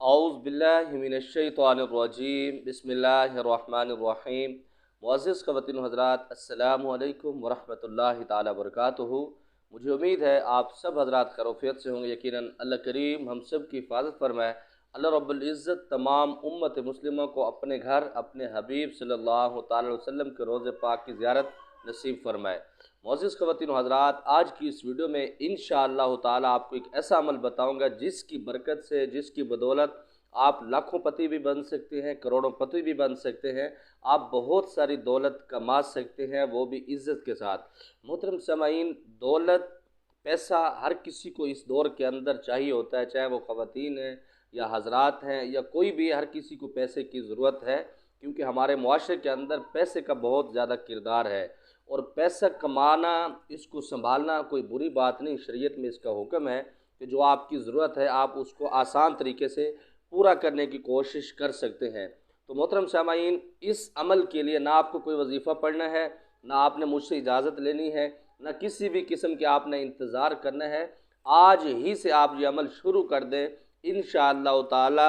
اعوذ باللہ من الشیطان الرجیم بسم اللہ الرحمن الرحیم۔ معزز خواتین و حضرات، السلام علیکم ورحمۃ اللہ تعالیٰ وبرکاتہ۔ مجھے امید ہے آپ سب حضرات خیریت سے ہوں گے۔ یقیناً اللہ کریم ہم سب کی حفاظت فرمائے۔ اللہ رب العزت تمام امت مسلمہ کو اپنے گھر اپنے حبیب صلی اللہ تعالیٰ علیہ وسلم کے روضے پاک کی زیارت نصیب فرمائے۔ معزز خواتین و حضرات، آج کی اس ویڈیو میں انشاءاللہ تعالیٰ آپ کو ایک ایسا عمل بتاؤں گا جس کی برکت سے، جس کی بدولت آپ لاکھوں پتی بھی بن سکتے ہیں، کروڑوں پتی بھی بن سکتے ہیں، آپ بہت ساری دولت کما سکتے ہیں، وہ بھی عزت کے ساتھ۔ محترم سامعین، دولت پیسہ ہر کسی کو اس دور کے اندر چاہیے ہوتا ہے، چاہے وہ خواتین ہیں یا حضرات ہیں یا کوئی بھی، ہر کسی کو پیسے کی ضرورت ہے، کیونکہ ہمارے معاشرے کے اندر پیسے کا بہت زیادہ کردار ہے۔ اور پیسہ کمانا، اس کو سنبھالنا کوئی بری بات نہیں، شریعت میں اس کا حکم ہے کہ جو آپ کی ضرورت ہے آپ اس کو آسان طریقے سے پورا کرنے کی کوشش کر سکتے ہیں۔ تو محترم سامعین، اس عمل کے لیے نہ آپ کو کوئی وظیفہ پڑھنا ہے، نہ آپ نے مجھ سے اجازت لینی ہے، نہ کسی بھی قسم کے آپ نے انتظار کرنا ہے۔ آج ہی سے آپ یہ عمل شروع کر دیں، انشاءاللہ تعالی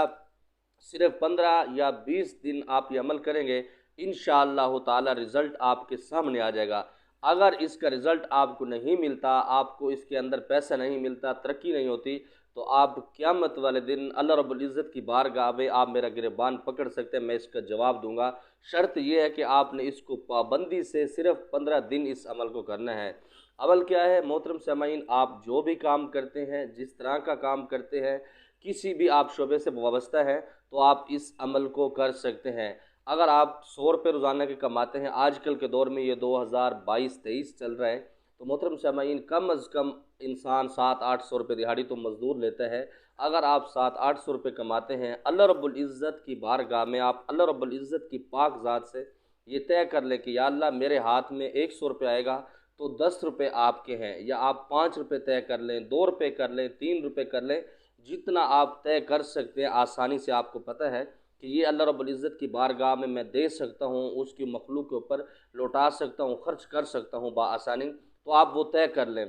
صرف 15 یا 20 دن آپ یہ عمل کریں گے، انشاءاللہ تعالی رزلٹ آپ کے سامنے آ جائے گا۔ اگر اس کا رزلٹ آپ کو نہیں ملتا، آپ کو اس کے اندر پیسہ نہیں ملتا، ترقی نہیں ہوتی، تو آپ قیامت والے دن اللہ رب العزت کی بارگاہ میں آپ میرا گریبان پکڑ سکتے ہیں، میں اس کا جواب دوں گا۔ شرط یہ ہے کہ آپ نے اس کو پابندی سے صرف 15 دن اس عمل کو کرنا ہے۔ عمل کیا ہے محترم سامعین؟ آپ جو بھی کام کرتے ہیں، جس طرح کا کام کرتے ہیں، کسی بھی آپ شعبے سے وابستہ ہیں، تو آپ اس عمل کو کر سکتے ہیں۔ اگر آپ 100 روپے روزانہ کے کماتے ہیں، آج کل کے دور میں یہ 2022-23 چل رہا ہے، تو محترم سامعین کم از کم انسان 700-800 روپے دہاڑی تو مزدور لیتا ہے۔ اگر آپ 700-800 روپے کماتے ہیں، اللہ رب العزت کی بارگاہ میں آپ اللہ رب العزت کی پاک ذات سے یہ طے کر لیں کہ یا اللہ میرے ہاتھ میں 100 روپے آئے گا تو 10 روپے آپ کے ہیں، یا آپ 5 روپے طے کر لیں، 2 روپے کر لیں، 3 روپے کر لیں، جتنا آپ طے کر سکتے ہیں آسانی سے۔ آپ کو پتہ ہے کہ یہ اللہ رب العزت کی بارگاہ میں دے سکتا ہوں، اس کی مخلوق کے اوپر لوٹا سکتا ہوں، خرچ کر سکتا ہوں بآسانی، تو آپ وہ طے کر لیں۔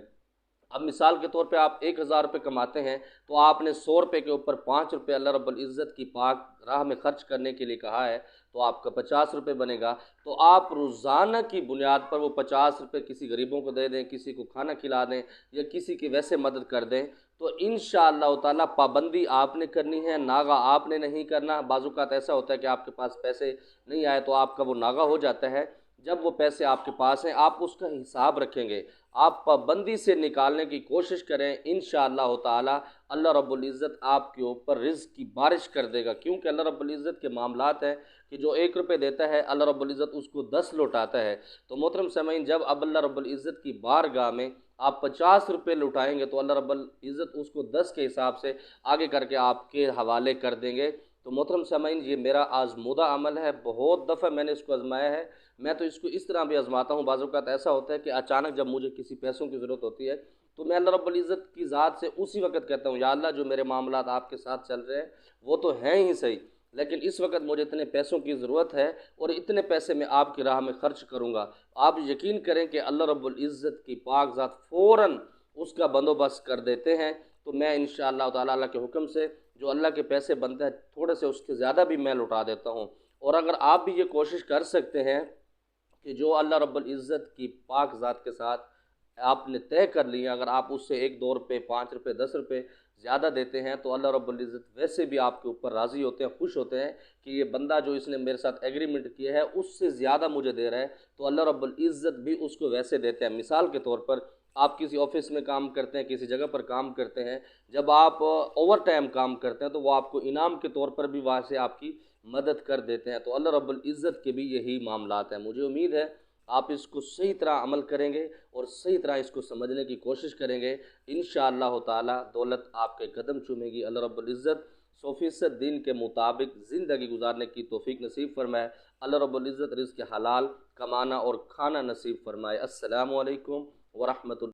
اب مثال کے طور پہ آپ 1000 روپے کماتے ہیں، تو آپ نے 100 روپے کے اوپر 5 روپے اللہ رب العزت کی پاک راہ میں خرچ کرنے کے لیے کہا ہے، تو آپ کا 50 روپے بنے گا۔ تو آپ روزانہ کی بنیاد پر وہ 50 روپے کسی غریبوں کو دے دیں، کسی کو کھانا کھلا دیں، یا کسی کی ویسے مدد کر دیں، تو انشاءاللہ تعالیٰ پابندی آپ نے کرنی ہے، ناغہ آپ نے نہیں کرنا۔ بعض اوقات ایسا ہوتا ہے کہ آپ کے پاس پیسے نہیں آئے تو آپ کا وہ ناغہ ہو جاتا ہے۔ جب وہ پیسے آپ کے پاس ہیں، آپ اس کا حساب رکھیں گے، آپ پابندی سے نکالنے کی کوشش کریں، انشاءاللہ تعالی اللہ رب العزت آپ کے اوپر رزق کی بارش کر دے گا، کیونکہ اللہ رب العزت کے معاملات ہیں کہ جو 1 روپے دیتا ہے اللہ رب العزت اس کو 10 لوٹاتا ہے۔ تو محترم سامعین، جب اب اللہ رب العزت کی بارگاہ میں آپ 50 روپے لوٹائیں گے تو اللہ رب العزت اس کو 10 کے حساب سے آگے کر کے آپ کے حوالے کر دیں گے۔ تو محترم سامعین، یہ میرا آزمودہ عمل ہے، بہت دفعہ میں نے اس کو آزمایا ہے، میں تو اس کو اس طرح بھی آزماتا ہوں۔ بعض اوقات ایسا ہوتا ہے کہ اچانک جب مجھے کسی پیسوں کی ضرورت ہوتی ہے تو میں اللہ رب العزت کی ذات سے اسی وقت کہتا ہوں، یا اللہ جو میرے معاملات آپ کے ساتھ چل رہے ہیں وہ تو ہیں ہی صحیح، لیکن اس وقت مجھے اتنے پیسوں کی ضرورت ہے اور اتنے پیسے میں آپ کی راہ میں خرچ کروں گا۔ آپ یقین کریں کہ اللہ رب العزت کی پاک ذات فوراً اس کا بندوبست کر دیتے ہیں۔ تو میں انشاءاللہ تعالیٰ اللہ کے حکم سے جو اللہ کے پیسے بنتے ہیں تھوڑے سے اس کے زیادہ بھی میں لوٹا دیتا ہوں۔ اور اگر آپ بھی یہ کوشش کر سکتے ہیں کہ جو اللہ رب العزت کی پاک ذات کے ساتھ آپ نے طے کر لیا، اگر آپ اس سے 1-2 روپے، 5 روپے، 10 روپے زیادہ دیتے ہیں تو اللہ رب العزت ویسے بھی آپ کے اوپر راضی ہوتے ہیں، خوش ہوتے ہیں کہ یہ بندہ جو اس نے میرے ساتھ ایگریمنٹ کیا ہے اس سے زیادہ مجھے دے رہا ہے، تو اللہ رب العزت بھی اس کو ویسے دیتے ہیں۔ مثال کے طور پر آپ کسی آفس میں کام کرتے ہیں، کسی جگہ پر کام کرتے ہیں، جب آپ اوور ٹائم کام کرتے ہیں تو وہ آپ کو انعام کے طور پر بھی وہاں سے آپ کی مدد کر دیتے ہیں۔ تو اللہ رب العزت کے بھی یہی معاملات ہیں۔ مجھے امید ہے آپ اس کو صحیح طرح عمل کریں گے اور صحیح طرح اس کو سمجھنے کی کوشش کریں گے، انشاءاللہ تعالی دولت آپ کے قدم چومے گی۔ اللہ رب العزت 100% دین کے مطابق زندگی گزارنے کی توفیق نصیب فرمائے۔ اللہ رب العزت رزق حلال کمانا اور کھانا نصیب فرمائے۔ السلام علیکم ورحمۃ اللہ۔